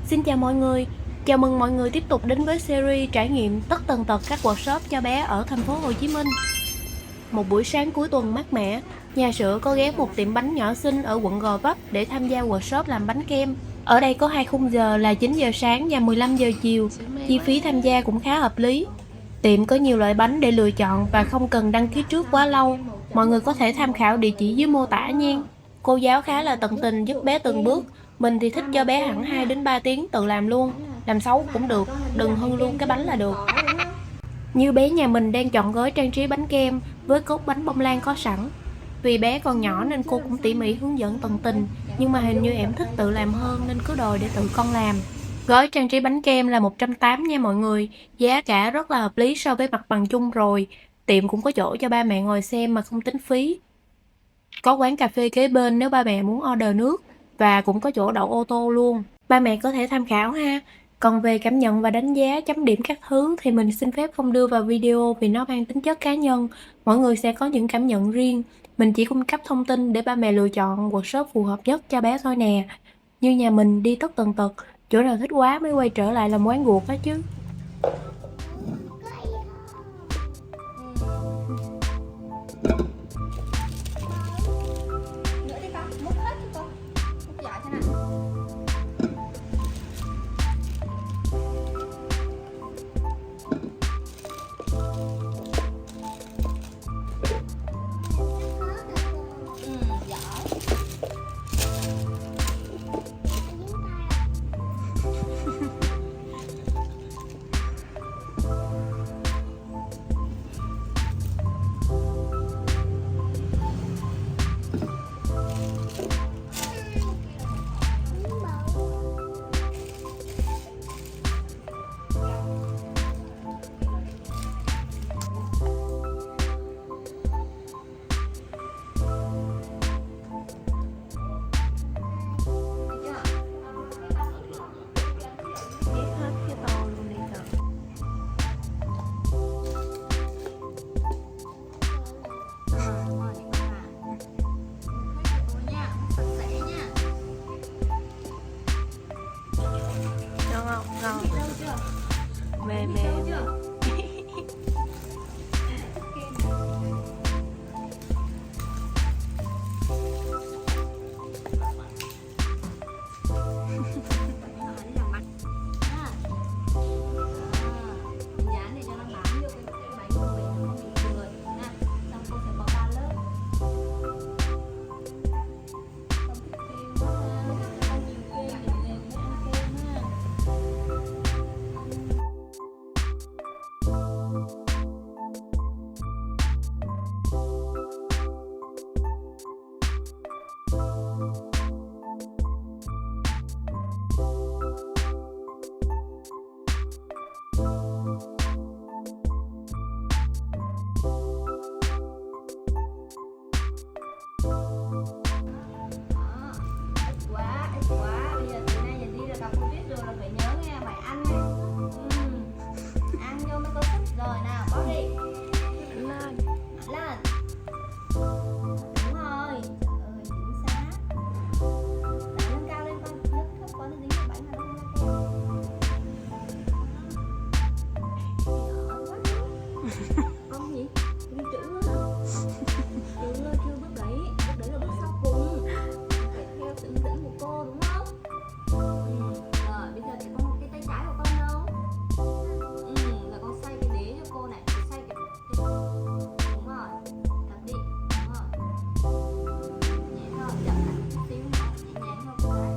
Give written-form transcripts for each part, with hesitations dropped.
Xin chào mọi người, chào mừng mọi người tiếp tục đến với series trải nghiệm tất tần tật các workshop cho bé ở thành phố Hồ Chí Minh. Một buổi sáng cuối tuần mát mẻ, nhà Sữa có ghé một tiệm bánh nhỏ xinh ở quận Gò Vấp để tham gia workshop làm bánh kem. Ở đây có hai khung giờ là 9 giờ sáng và 15 giờ chiều, chi phí tham gia cũng khá hợp lý. Tiệm có nhiều loại bánh để lựa chọn và không cần đăng ký trước quá lâu. Mọi người có thể tham khảo địa chỉ dưới mô tả nha. Cô giáo khá là tận tình giúp bé từng bước. Mình thì thích cho bé hẳn 2 đến 3 tiếng tự làm luôn. Làm xấu cũng được, đừng hư luôn cái bánh là được. Như bé nhà mình đang chọn gói trang trí bánh kem với cốt bánh bông lan có sẵn. Vì bé còn nhỏ nên cô cũng tỉ mỉ hướng dẫn tận tình, nhưng mà hình như em thích tự làm hơn nên cứ đòi để tự con làm. Gói trang trí bánh kem là 180 nha mọi người, giá cả rất là hợp lý so với mặt bằng chung rồi. Tiệm cũng có chỗ cho ba mẹ ngồi xem mà không tính phí. Có quán cà phê kế bên nếu ba mẹ muốn order nước, và cũng có chỗ đậu ô tô luôn. Ba mẹ có thể tham khảo ha. Còn về cảm nhận và đánh giá, chấm điểm các thứ thì mình xin phép không đưa vào video vì nó mang tính chất cá nhân. Mỗi người sẽ có những cảm nhận riêng. Mình chỉ cung cấp thông tin để ba mẹ lựa chọn workshop phù hợp nhất cho bé thôi nè. Như nhà mình đi tất tần tật, chỗ nào thích quá mới quay trở lại làm quán ruột đó chứ. Nữa đi con, múc hết cho con. Múc giỏi thế nào. Giỏi. Ngon không? Ngon. Mềm mềm. Quá, bây giờ từ nay giờ đi là đọc cô viết rồi là phải nhớ nghe, phải ăn đấy. Ăn vô mới có sức rồi, nào bóc đi. Lên. Lên. Đúng rồi, trời ơi, chính xác. Đẩy lên cao lên con, nước thấp quá nó dính vào bánh mà nó không ra kem. Không gì? Ghi chữ nữa hả? Chưa bước đấy là bước sau cùng. Phải theo sự hướng dẫn của cô đúng không? Rồi bây giờ thì con cái tay trái của con đâu? Rồi con xoay cái đế cho cô này, xoay cái đúng rồi, thật đi, đúng rồi. Nhẹ thôi, chậm lại một xíu nữa, nhẹ nhàng thôi cô gái.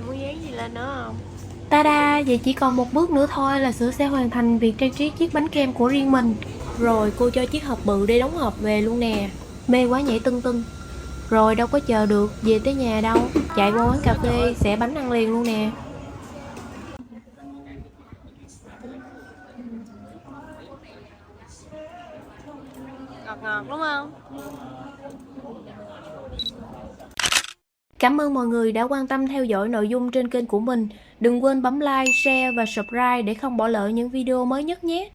Muốn dán gì lên nữa không? Ta-da, vậy chỉ còn một bước nữa thôi là Sữa sẽ hoàn thành việc trang trí chiếc bánh kem của riêng mình. Rồi cô cho chiếc hộp bự để đóng hộp về luôn nè. Mê quá nhảy tưng tưng. Rồi đâu có chờ được về tới nhà đâu, chạy qua quán cà phê xẻ bánh ăn liền luôn nè. Ngọt ngọt đúng không? Cảm ơn mọi người đã quan tâm theo dõi nội dung trên kênh của mình. Đừng quên bấm like, share và subscribe để không bỏ lỡ những video mới nhất nhé.